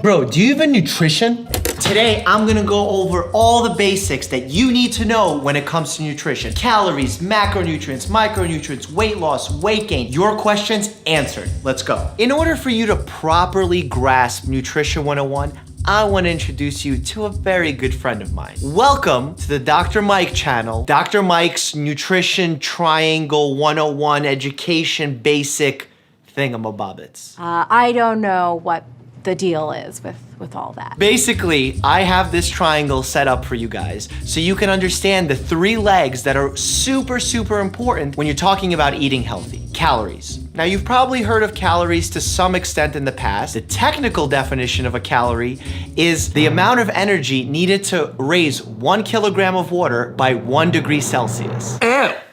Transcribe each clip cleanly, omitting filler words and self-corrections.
Bro, do you have a nutrition? Today, I'm gonna go over all the basics that you need to know when it comes to nutrition. Calories, macronutrients, micronutrients, weight loss, weight gain. Your questions answered. Let's go. In order for you to properly grasp Nutrition 101, I want to introduce you to a very good friend of mine. Welcome to the Dr. Mike channel, Dr. Mike's Nutrition Triangle 101 Education Basic Thingamabobbits. I don't know what the deal is with all that. Basically, I have this triangle set up for you guys so you can understand the 3 legs that are super, super important when you're talking about eating healthy. Calories. Now, you've probably heard of calories to some extent in the past. The technical definition of a calorie is the amount of energy needed to raise 1 kilogram of water by 1 degree Celsius.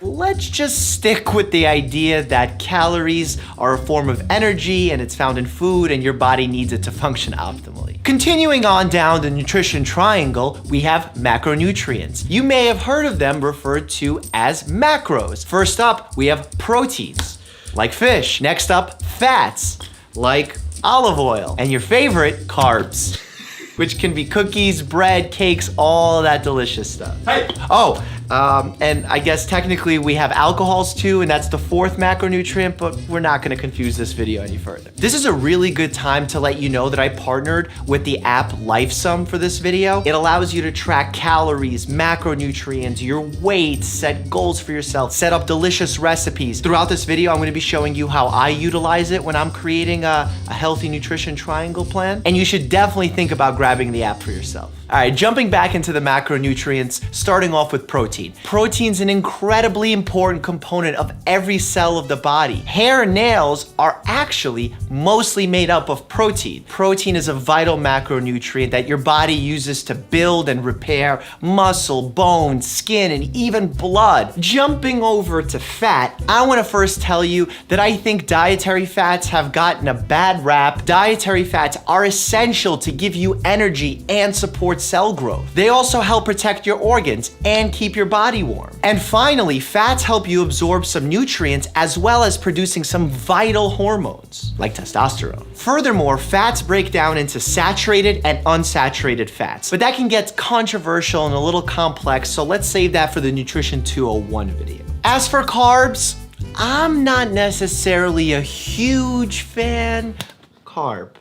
Let's just stick with the idea that calories are a form of energy and it's found in food and your body needs it to function optimally. Continuing on down the nutrition triangle, we have macronutrients. You may have heard of them referred to as macros. First up, we have proteins, like fish. Next up, fats, like olive oil. And your favorite, carbs, which can be cookies, bread, cakes, all that delicious stuff. Hey. And I guess technically we have alcohols too, and that's the 4th macronutrient, but we're not gonna confuse this video any further. This is a really good time to let you know that I partnered with the app LifeSum for this video. It allows you to track calories, macronutrients, your weight, set goals for yourself, set up delicious recipes. Throughout this video, I'm gonna be showing you how I utilize it when I'm creating a healthy nutrition triangle plan, and you should definitely think about grabbing the app for yourself. All right, jumping back into the macronutrients, starting off with protein. Protein's an incredibly important component of every cell of the body. Hair and nails are actually mostly made up of protein. Protein is a vital macronutrient that your body uses to build and repair muscle, bone, skin, and even blood. Jumping over to fat, I wanna first tell you that I think dietary fats have gotten a bad rap. Dietary fats are essential to give you energy and support cell growth. They also help protect your organs and keep your body warm. And finally, fats help you absorb some nutrients as well as producing some vital hormones, like testosterone. Furthermore, fats break down into saturated and unsaturated fats, but that can get controversial and a little complex, so let's save that for the Nutrition 201 video. As for carbs, I'm not necessarily a huge fan of carb.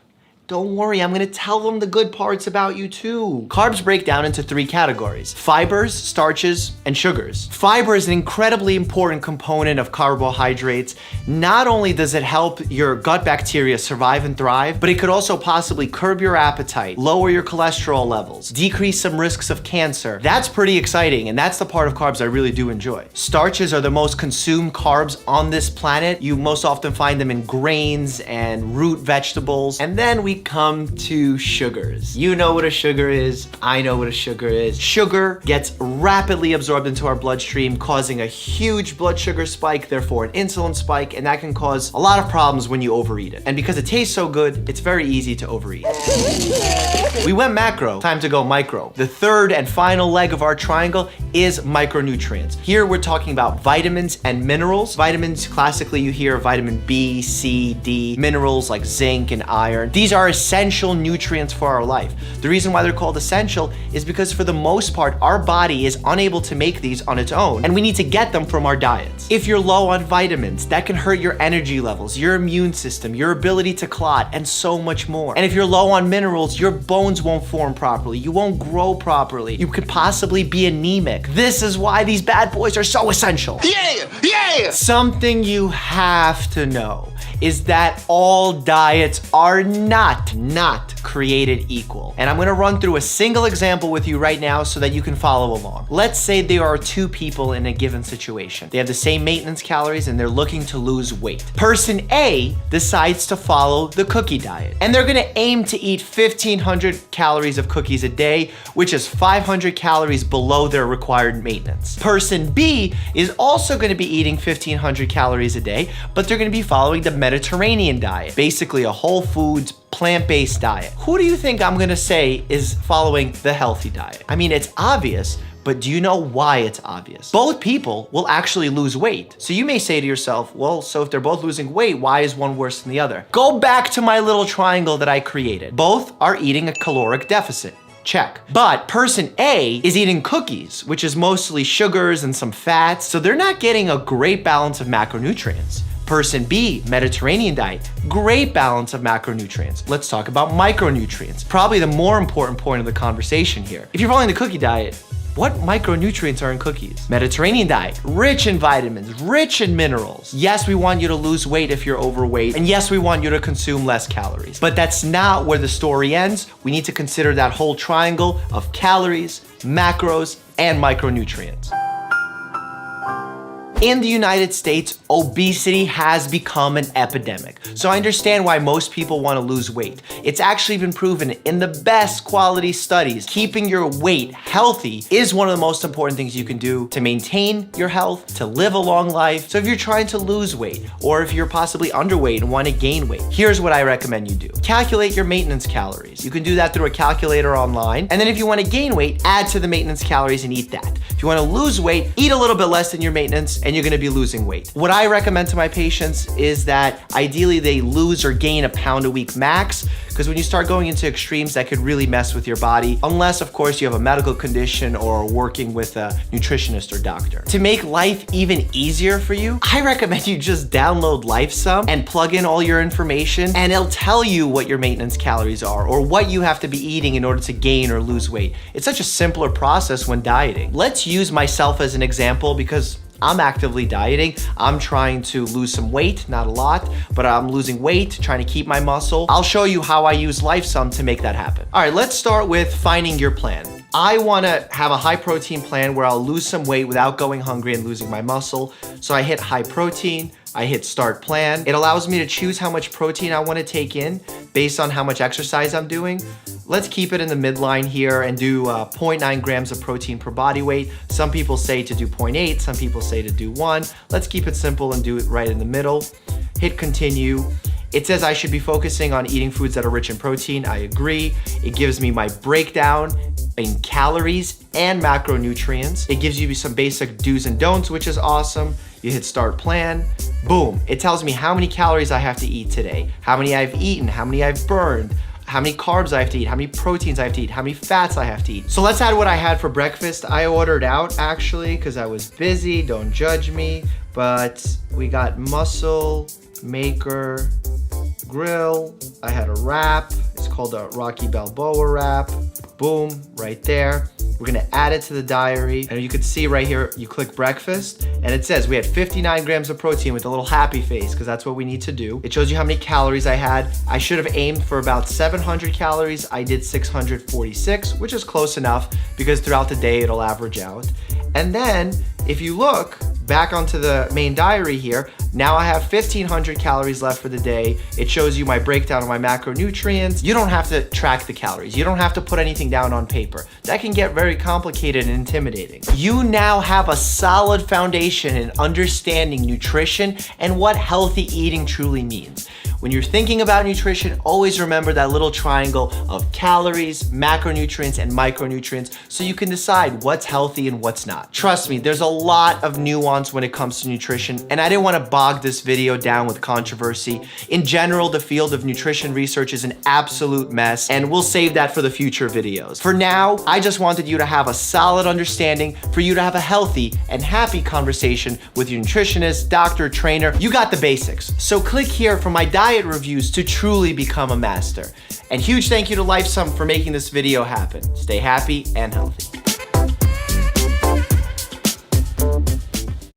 Don't worry, I'm gonna tell them the good parts about you too. Carbs break down into 3 categories: fibers, starches, and sugars. Fiber is an incredibly important component of carbohydrates. Not only does it help your gut bacteria survive and thrive, but it could also possibly curb your appetite, lower your cholesterol levels, decrease some risks of cancer. That's pretty exciting, and that's the part of carbs I really do enjoy. Starches are the most consumed carbs on this planet. You most often find them in grains and root vegetables. And then we come to sugars. You know what a sugar is. I know what a sugar is. Sugar gets rapidly absorbed into our bloodstream, causing a huge blood sugar spike, therefore an insulin spike, and that can cause a lot of problems when you overeat it. And because it tastes so good, it's very easy to overeat. We went macro, time to go micro. The 3rd and final leg of our triangle is micronutrients. Here we're talking about vitamins and minerals. Vitamins, classically you hear vitamin B, C, D. Minerals like zinc and iron. These are essential nutrients for our life. The reason why they're called essential is because for the most part, our body is unable to make these on its own, and we need to get them from our diets. If you're low on vitamins, that can hurt your energy levels, your immune system, your ability to clot, and so much more. And if you're low on minerals, your bones won't form properly, you won't grow properly, you could possibly be anemic. This is why these bad boys are so essential. Yeah, yeah! Something you have to know is that all diets are not created equal. And I'm gonna run through a single example with you right now so that you can follow along. Let's say there are 2 people in a given situation. They have the same maintenance calories and they're looking to lose weight. Person A decides to follow the cookie diet, and they're gonna aim to eat 1,500 calories of cookies a day, which is 500 calories below their required maintenance. Person B is also gonna be eating 1,500 calories a day, but they're gonna be following the Mediterranean diet, basically a whole foods, plant-based diet. Who do you think I'm gonna say is following the healthy diet? I mean, it's obvious, But do you know why it's obvious? Both people will actually lose weight. So you may say to yourself, well, so if they're both losing weight, why is one worse than the other? Go back to my little triangle that I created. Both are eating a caloric deficit. Check. But person A is eating cookies, which is mostly sugars and some fats, so they're not getting a great balance of macronutrients. Person B, Mediterranean diet, great balance of macronutrients. Let's talk about micronutrients. Probably the more important point of the conversation here. If you're following the cookie diet, what micronutrients are in cookies? Mediterranean diet, rich in vitamins, rich in minerals. Yes, we want you to lose weight if you're overweight, and yes, we want you to consume less calories. But that's not where the story ends. We need to consider that whole triangle of calories, macros, and micronutrients. In the United States, obesity has become an epidemic. So I understand why most people want to lose weight. It's actually been proven in the best quality studies. Keeping your weight healthy is one of the most important things you can do to maintain your health, to live a long life. So if you're trying to lose weight, or if you're possibly underweight and want to gain weight, here's what I recommend you do. Calculate your maintenance calories. You can do that through a calculator online. And then if you want to gain weight, add to the maintenance calories and eat that. If you want to lose weight, eat a little bit less than your maintenance and you're going to be losing weight. What I recommend to my patients is that ideally they lose or gain a pound a week max, because when you start going into extremes, that could really mess with your body, unless of course you have a medical condition or are working with a nutritionist or doctor. To make life even easier for you, I recommend you just download LifeSum and plug in all your information, and it'll tell you what your maintenance calories are or what you have to be eating in order to gain or lose weight. It's such a simpler process when dieting. Let's use myself as an example because I'm actively dieting. I'm trying to lose some weight, not a lot, but I'm losing weight, trying to keep my muscle. I'll show you how I use LifeSum to make that happen. All right, let's start with finding your plan. I wanna have a high protein plan where I'll lose some weight without going hungry and losing my muscle. So I hit high protein, I hit start plan. It allows me to choose how much protein I wanna take in based on how much exercise I'm doing. Let's keep it in the midline here and do 0.9 grams of protein per body weight. Some people say to do 0.8, some people say to do 1. Let's keep it simple and do it right in the middle. Hit continue. It says I should be focusing on eating foods that are rich in protein. I agree. It gives me my breakdown in calories and macronutrients. It gives you some basic do's and don'ts, which is awesome. You hit start plan, boom. It tells me how many calories I have to eat today, how many I've eaten, how many I've burned, how many carbs I have to eat, how many proteins I have to eat, how many fats I have to eat. So let's add what I had for breakfast. I ordered out actually because I was busy, don't judge me, but we got Muscle Maker Grill. I had a wrap, it's called a Rocky Balboa wrap. Boom, right there. We're gonna add it to the diary. And you can see right here, you click breakfast and it says we had 59 grams of protein with a little happy face because that's what we need to do. It shows you how many calories I had. I should have aimed for about 700 calories. I did 646, which is close enough because throughout the day it'll average out. And then if you look back onto the main diary here, now I have 1,500 calories left for the day. It shows you my breakdown of my macronutrients. You don't have to track the calories. You don't have to put anything down on paper. That can get very complicated and intimidating. You now have a solid foundation in understanding nutrition and what healthy eating truly means. When you're thinking about nutrition, always remember that little triangle of calories, macronutrients, and micronutrients so you can decide what's healthy and what's not. Trust me, there's a lot of nuance when it comes to nutrition, and I didn't want to bog this video down with controversy. In general, the field of nutrition research is an absolute mess, and we'll save that for the future videos. For now, I just wanted you to have a solid understanding, for you to have a healthy and happy conversation with your nutritionist, doctor, trainer. You got the basics. So click here for my diet reviews to truly become a master. And huge thank you to LifeSum for making this video happen. Stay happy and healthy.